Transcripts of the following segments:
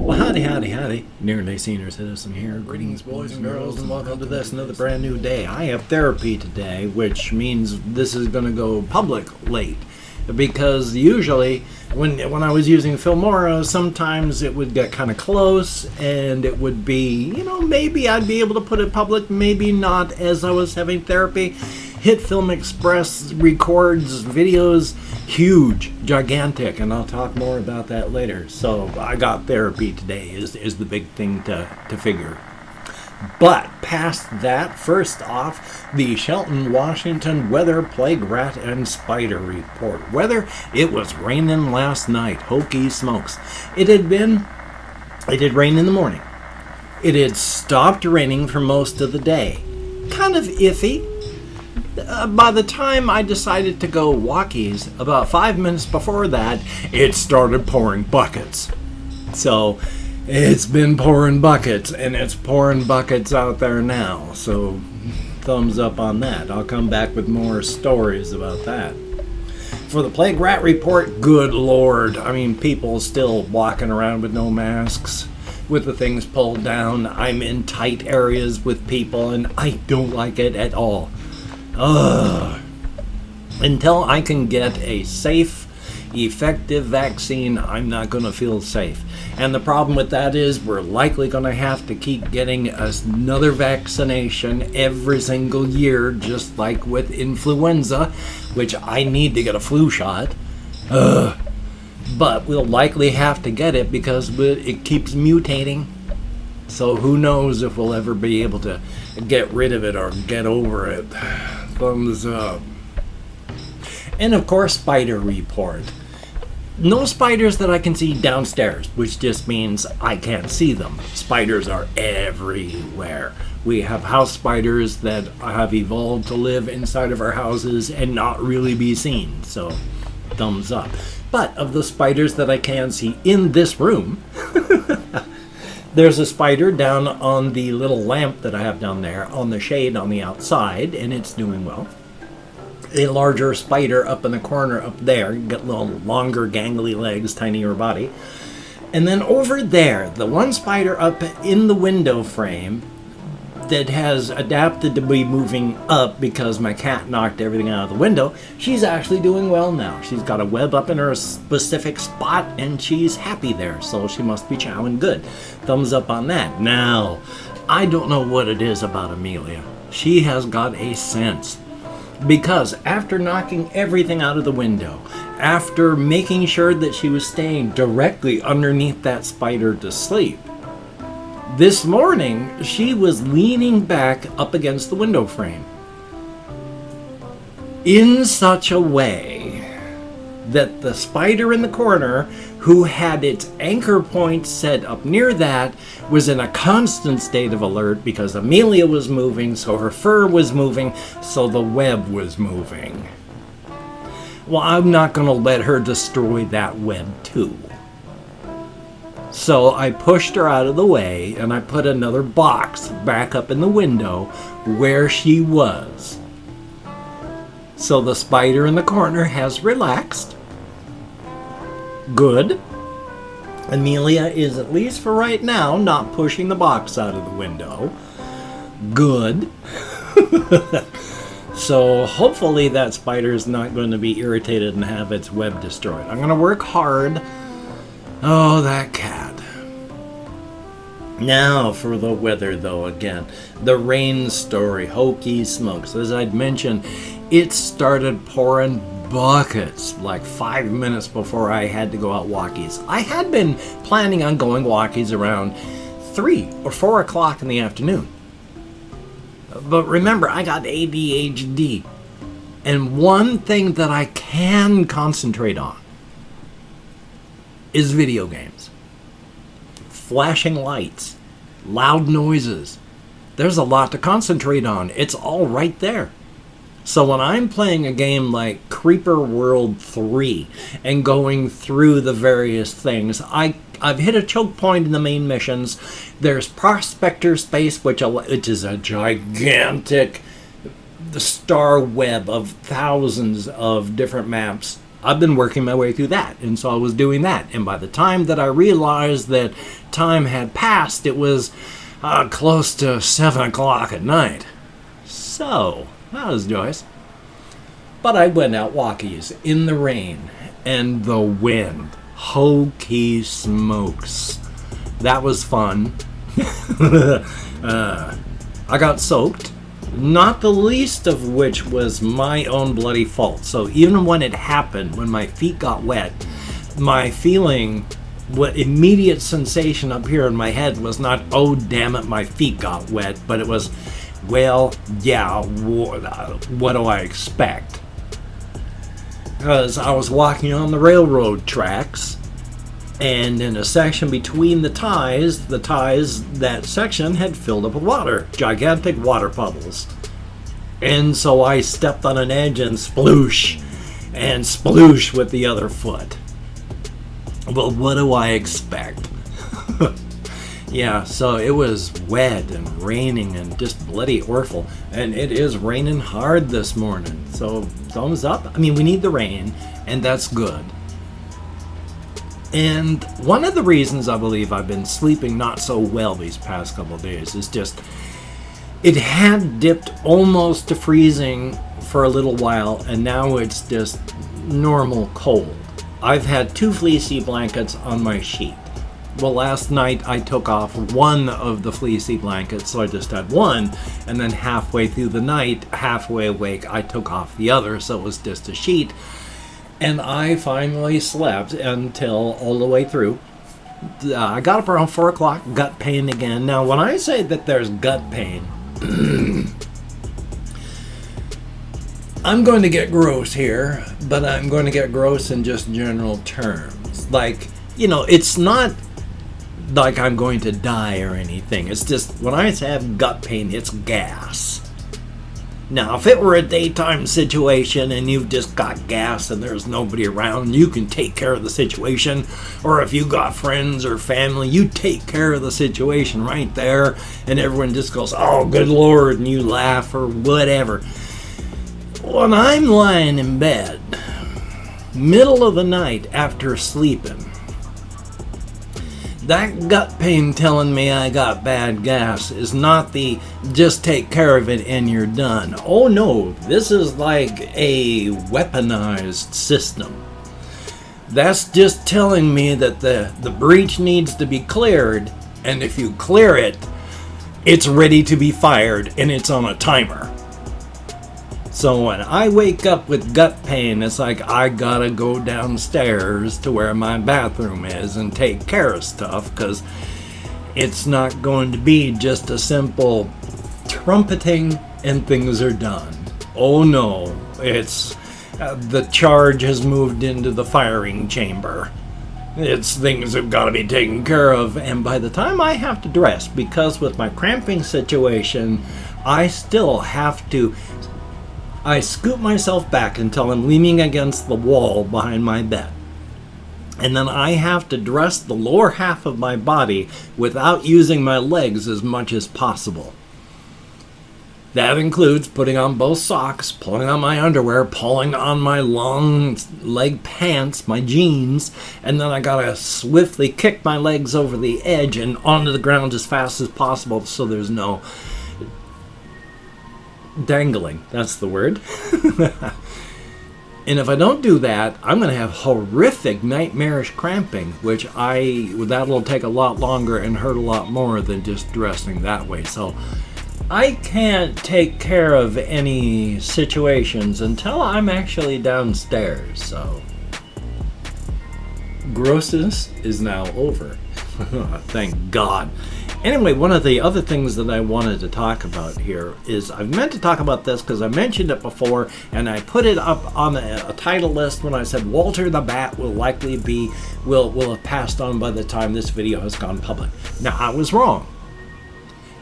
Well, howdy, howdy, howdy. Nearly Senior Citizen here. Greetings, boys and girls, and welcome to this, another brand new day. I have therapy today, which means this is going to go public late. Because usually, when I was using Filmora, sometimes it would get kind of close, and it would be, maybe I'd be able to put it public, maybe not, as I was having therapy. Hit Film Express records videos, huge, gigantic, and I'll talk more about that later. So I got therapy today is the big thing to figure. But past that, first off, the Shelton, Washington weather, plague, rat, and spider report. Weather, it was raining last night. Hokey smokes. It had rained in the morning. It had stopped raining for most of the day. Kind of iffy. By the time I decided to go walkies, about 5 minutes before that, it started pouring buckets. So it's been pouring buckets, and it's pouring buckets out there now. So thumbs up on that. I'll come back with more stories about that. For the plague rat report, good lord. I mean, people still walking around with no masks, with the things pulled down. I'm in tight areas with people, and I don't like it at all. Until I can get a safe, effective vaccine, I'm not going to feel safe. And the problem with that is we're likely going to have to keep getting another vaccination every single year, just like with influenza, which I need to get a flu shot. But we'll likely have to get it because it keeps mutating. So who knows if we'll ever be able to get rid of it or get over it. Thumbs up. And of course, spider report. No spiders that I can see downstairs, which just means I can't see them. Spiders are everywhere. We have house spiders that have evolved to live inside of our houses and not really be seen. So, thumbs up. But of the spiders that I can see in this room, there's a spider down on the little lamp that I have down there on the shade on the outside, and it's doing well. A larger spider up in the corner up there, got little longer gangly legs, tinier body. And then over there, the one spider up in the window frame that has adapted to be moving up because my cat knocked everything out of the window, she's actually doing well now. She's got a web up in her specific spot, and she's happy there, so she must be chowing good. Thumbs up on that. Now, I don't know what it is about Amelia. She has got a sense. Because after knocking everything out of the window, after making sure that she was staying directly underneath that spider to sleep, this morning she was leaning back up against the window frame in such a way that the spider in the corner, who had its anchor point set up near that, was in a constant state of alert because Amelia was moving, so her fur was moving, so the web was moving. Well, I'm not going to let her destroy that web too. So I pushed her out of the way, and I put another box back up in the window where she was. So the spider in the corner has relaxed. Good. Amelia is, at least for right now, not pushing the box out of the window. Good. So hopefully that spider is not going to be irritated and have its web destroyed. I'm going to work hard. Oh, that cat. Now for the weather, though, again. The rain story. Hokey smokes. As I'd mentioned, it started pouring buckets like 5 minutes before I had to go out walkies. I had been planning on going walkies around 3 or 4 o'clock in the afternoon. But remember, I got ADHD. And one thing that I can concentrate on is video games. Flashing lights, loud noises. There's a lot to concentrate on. It's all right there. So when I'm playing a game like Creeper World 3 and going through the various things, I've hit a choke point in the main missions. There's Prospector Space, which is a gigantic star web of thousands of different maps I've been working my way through that, and so I was doing that. And by the time that I realized that time had passed, it was close to 7 o'clock at night. So, that was joyous. But I went out walkies in the rain and the wind. Hokey smokes. That was fun. I got soaked. Not the least of which was my own bloody fault. So even when it happened, when my feet got wet, my feeling, what immediate sensation up here in my head was not, oh damn it, my feet got wet, but it was, well, yeah, what do I expect? Because I was walking on the railroad tracks, and in a section between the ties, that section had filled up with water, gigantic water puddles. And so I stepped on an edge and sploosh with the other foot. Well, what do I expect? Yeah, so it was wet and raining and just bloody awful. And it is raining hard this morning. So thumbs up. I mean, we need the rain, and that's good. And one of the reasons I believe I've been sleeping not so well these past couple of days is just, it had dipped almost to freezing for a little while, and now it's just normal cold. I've had 2 fleecy blankets on my sheet. Well, last night I took off one of the fleecy blankets, so I just had one, and then halfway through the night, halfway awake, I took off the other, so it was just a sheet. And I finally slept until all the way through. I got up around 4 o'clock, gut pain again. Now, when I say that there's gut pain, I'm going to get gross here, but I'm going to get gross in just general terms. Like, it's not like I'm going to die or anything. It's just, when I have gut pain, it's gas. Now, if it were a daytime situation and you've just got gas and there's nobody around, you can take care of the situation. Or if you got friends or family, you take care of the situation right there. And everyone just goes, oh, good Lord, and you laugh or whatever. When I'm lying in bed, middle of the night after sleeping, that gut pain telling me I got bad gas is not the just take care of it and you're done. Oh no, this is like a weaponized system. That's just telling me that the breach needs to be cleared, and if you clear it, it's ready to be fired and it's on a timer. So when I wake up with gut pain, it's like I gotta go downstairs to where my bathroom is and take care of stuff, because it's not going to be just a simple trumpeting and things are done. Oh no, it's the charge has moved into the firing chamber. It's things have got to be taken care of, and by the time I have to dress, because with my cramping situation, I still have to... I scoop myself back until I'm leaning against the wall behind my bed. And then I have to dress the lower half of my body without using my legs as much as possible. That includes putting on both socks, pulling on my underwear, pulling on my long leg pants, my jeans, and then I gotta swiftly kick my legs over the edge and onto the ground as fast as possible so there's no... dangling, that's the word. And if I don't do that, I'm going to have horrific nightmarish cramping, which that'll take a lot longer and hurt a lot more than just dressing that way. So I can't take care of any situations until I'm actually downstairs. So grossness is now over. Thank God. Anyway, one of the other things that I wanted to talk about here is, I've meant to talk about this because I mentioned it before, and I put it up on a title list when I said Walter the Bat will likely will have passed on by the time this video has gone public. Now, I was wrong.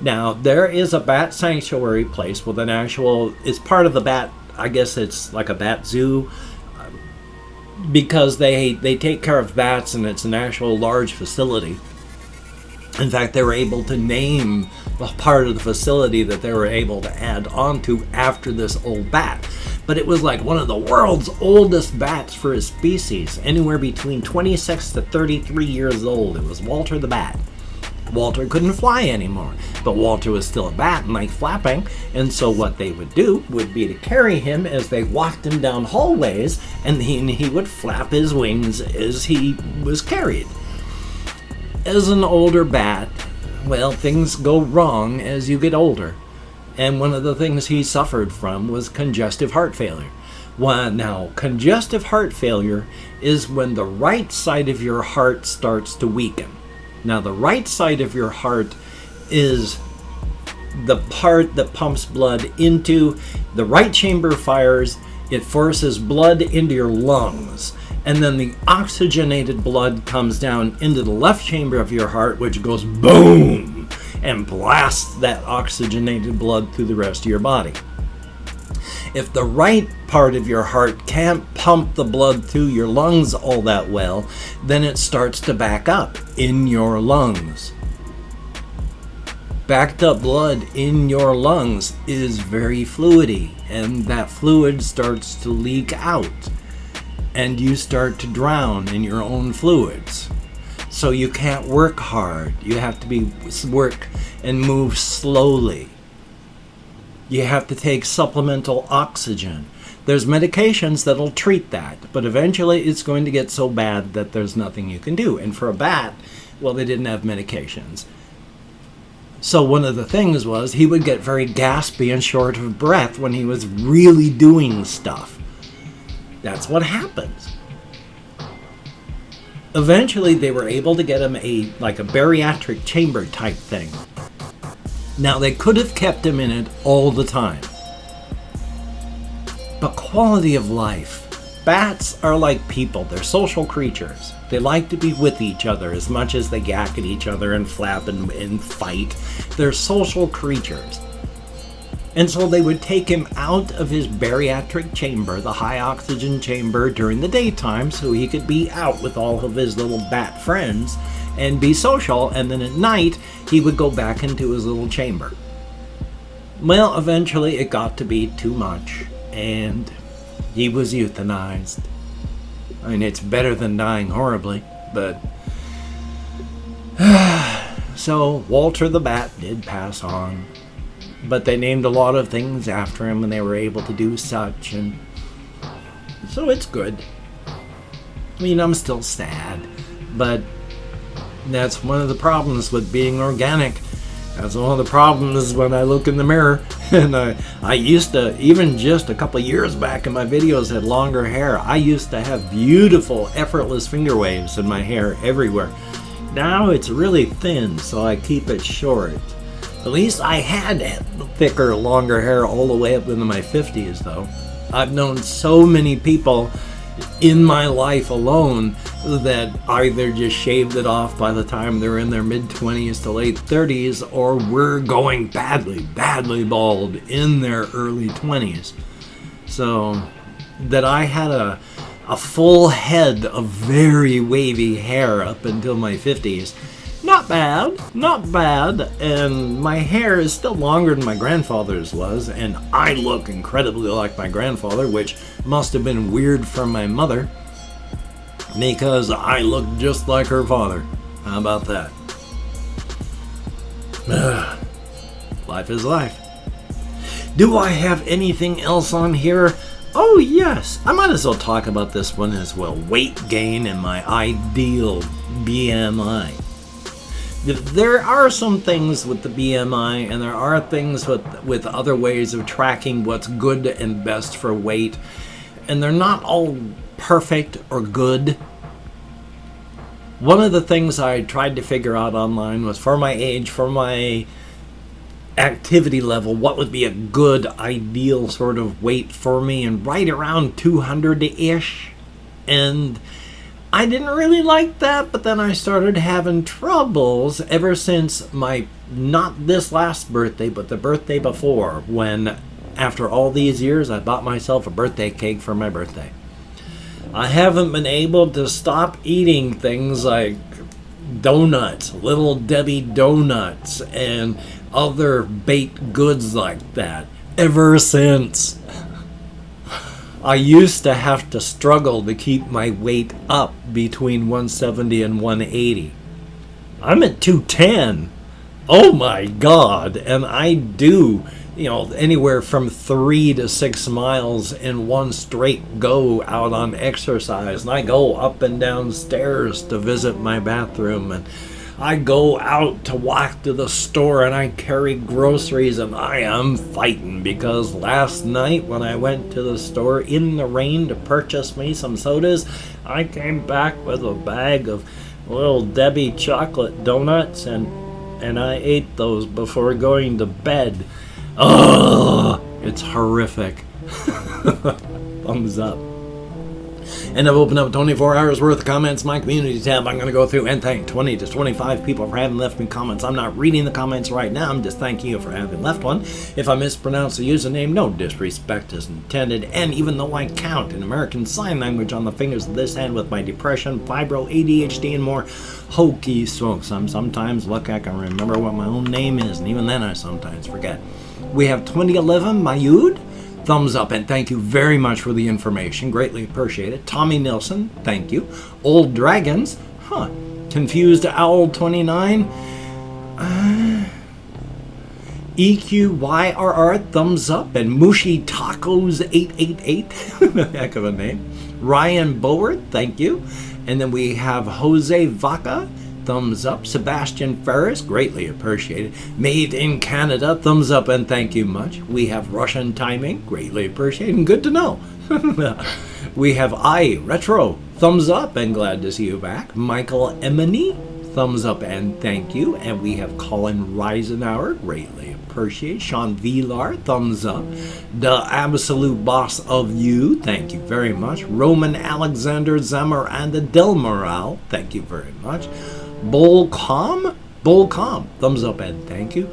Now, there is a bat sanctuary place with an actual, it's part of the bat, I guess it's like a bat zoo, because they take care of bats, and it's an actual large facility. In fact, they were able to name the part of the facility that they were able to add on to after this old bat. But it was like one of the world's oldest bats for his species, anywhere between 26 to 33 years old. It was Walter the bat. Walter couldn't fly anymore, but Walter was still a bat and liked flapping, and so what they would do would be to carry him as they walked him down hallways, and he would flap his wings as he was carried. As an older bat, well, things go wrong as you get older, and one of the things he suffered from was congestive heart failure. Well, now, congestive heart failure is when the right side of your heart starts to weaken. Now, the right side of your heart is the part that pumps blood into the right chamber, fires, it forces blood into your lungs, and then the oxygenated blood comes down into the left chamber of your heart, which goes boom and blasts that oxygenated blood through the rest of your body. If the right part of your heart can't pump the blood through your lungs all that well, then it starts to back up in your lungs. Backed up blood in your lungs is very fluidy, and that fluid starts to leak out, and you start to drown in your own fluids. So you can't work hard. You have to work and move slowly. You have to take supplemental oxygen. There's medications that'll treat that, but eventually it's going to get so bad that there's nothing you can do. And for a bat, well, they didn't have medications. So one of the things was he would get very gaspy and short of breath when he was really doing stuff. That's what happens. Eventually they were able to get him a bariatric chamber type thing. Now, they could have kept him in it all the time. But quality of life. Bats are like people. They're social creatures. They like to be with each other as much as they yak at each other and flap and fight. They're social creatures. And so they would take him out of his bariatric chamber, the high oxygen chamber, during the daytime so he could be out with all of his little bat friends and be social, and then at night he would go back into his little chamber. Well, eventually it got to be too much, and he was euthanized. I mean, it's better than dying horribly, but... So, Walter the bat did pass on, but they named a lot of things after him, and they were able to do such, and so it's good. I mean, I'm still sad, but that's one of the problems with being organic. That's one of the problems when I look in the mirror. And I used to, even just a couple of years back in my videos, had longer hair. I used to have beautiful, effortless finger waves in my hair everywhere. Now it's really thin, so I keep it short. At least I had thicker, longer hair all the way up into my 50s, though. I've known so many people in my life alone that either just shaved it off by the time they're in their mid-20s to late 30s, or were going badly bald in their early 20s. So that I had a full head of very wavy hair up until my 50s. Not bad, and my hair is still longer than my grandfather's was, and I look incredibly like my grandfather, which must have been weird from my mother, because I look just like her father. How about that? Life is life. Do I have anything else on here? Oh yes, I might as well talk about this one as well. Weight gain and my ideal BMI. There are some things with the BMI, and there are things with other ways of tracking what's good and best for weight, and they're not all perfect or good. One of the things I tried to figure out online was, for my age, for my activity level, what would be a good ideal sort of weight for me, and right around 200-ish. And I didn't really like that, but then I started having troubles ever since my, not this last birthday, but the birthday before, when after all these years I bought myself a birthday cake for my birthday. I haven't been able to stop eating things like donuts, Little Debbie donuts, and other baked goods like that ever since. I used to have to struggle to keep my weight up between 170 and 180. I'm at 210. Oh my God. And I do, anywhere from 3 to 6 miles in one straight go out on exercise. And I go up and down stairs to visit my bathroom. And I go out to walk to the store and I carry groceries, and I am fighting because last night when I went to the store in the rain to purchase me some sodas, I came back with a bag of Little Debbie chocolate donuts and I ate those before going to bed. Ugh, it's horrific. Thumbs up. And I've opened up 24 hours worth of comments, my community tab. I'm going to go through and thank 20 to 25 people for having left me comments. I'm not reading the comments right now. I'm just thanking you for having left one. If I mispronounce the username, no disrespect is intended. And even though I count in American Sign Language on the fingers of this hand with my depression, fibro, ADHD, and more hokey smokes, I'm sometimes lucky I can remember what my own name is. And even then I sometimes forget. We have 2011 Mayud. Thumbs up and thank you very much for the information. Greatly appreciate it. Tommy Nilsson, thank you. Old Dragons, Confused Owl 29. EQYRR, thumbs up. And Mushi Tacos 888, heck of a name. Ryan Boward, thank you. And then we have Jose Vaca, thumbs up. Sebastian Ferris, greatly appreciated. Made in Canada, thumbs up and thank you much. We have Russian Timing, greatly appreciated and good to know. We have Retro, thumbs up and glad to see you back. Michael Emini, thumbs up and thank you. And we have Colin Reisenauer, greatly appreciated. Sean Vilar, thumbs up. The absolute boss of you, thank you very much. Roman Alexander Zamaranda Del Moral, thank you very much. Bolcom, thumbs up and thank you.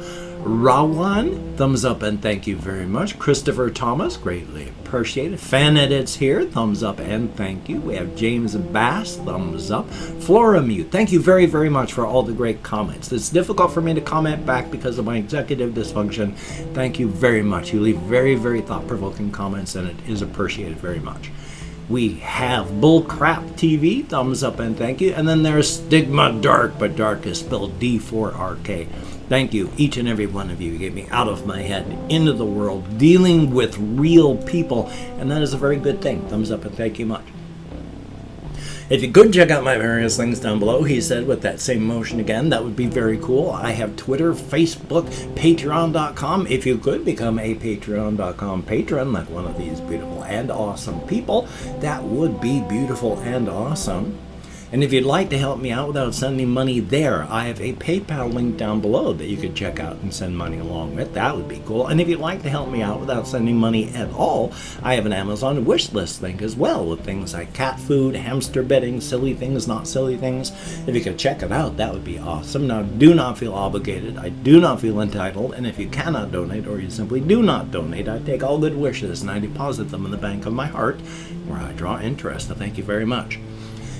Rawan, thumbs up and thank you very much. Christopher Thomas, greatly appreciated. Fan Edits here, thumbs up and thank you. We have James Bass, thumbs up. Floramute, thank you very, very much for all the great comments. It's difficult for me to comment back because of my executive dysfunction. Thank you very much. You leave very, very thought-provoking comments and it is appreciated very much. We have Bullcrap TV, thumbs up and thank you. And then there's Stigma Dark, but dark is spelled D4RK. Thank you, each and every one of you. You get me out of my head, into the world, dealing with real people, and that is a very good thing. Thumbs up and thank you much. If you could check out my various links down below, he said with that same motion again, that would be very cool. I have Twitter, Facebook, Patreon.com. If you could become a Patreon.com patron, like one of these beautiful and awesome people, that would be beautiful and awesome. And if you'd like to help me out without sending money there, I have a PayPal link down below that you could check out and send money along with. That would be cool. And if you'd like to help me out without sending money at all, I have an Amazon wish list link as well with things like cat food, hamster bedding, silly things, not silly things. If you could check it out, that would be awesome. Now, do not feel obligated. I do not feel entitled. And if you cannot donate or you simply do not donate, I take all good wishes and I deposit them in the bank of my heart where I draw interest. So thank you very much.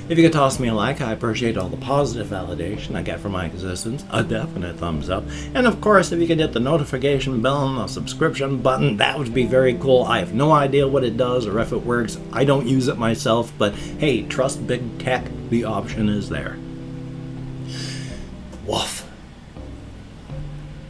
If you could toss me a like, I appreciate all the positive validation I get from my existence, a definite thumbs up. And of course, if you could hit the notification bell and the subscription button, that would be very cool. I have no idea what it does or if it works. I don't use it myself, but hey, trust big tech, the option is there. Woof.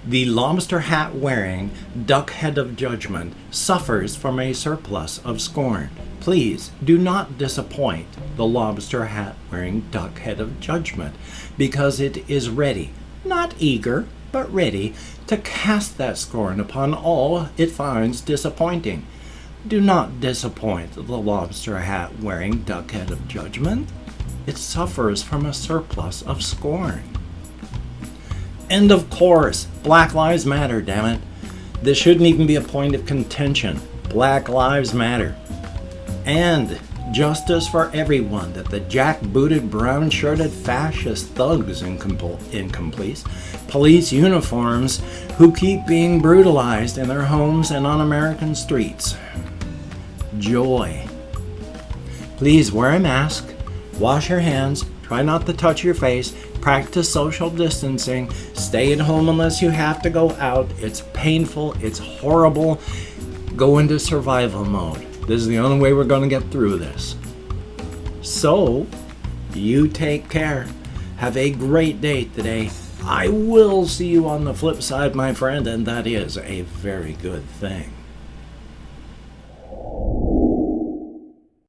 The lobster hat wearing duck head of judgment suffers from a surplus of scorn. Please do not disappoint the lobster hat wearing duck head of judgment, because it is ready, not eager, but ready to cast that scorn upon all it finds disappointing. Do not disappoint the lobster hat wearing duck head of judgment. It suffers from a surplus of scorn. And of course, Black Lives Matter, damn it. This shouldn't even be a point of contention. Black Lives Matter. And justice for everyone that the jackbooted, brown-shirted fascist thugs in police uniforms who keep being brutalized in their homes and on American streets. Joy. Please wear a mask, wash your hands, try not to touch your face, practice social distancing, stay at home unless you have to go out. It's painful, it's horrible. Go into survival mode. This is the only way we're going to get through this. So, you take care. Have a great day today. I will see you on the flip side, my friend, and that is a very good thing.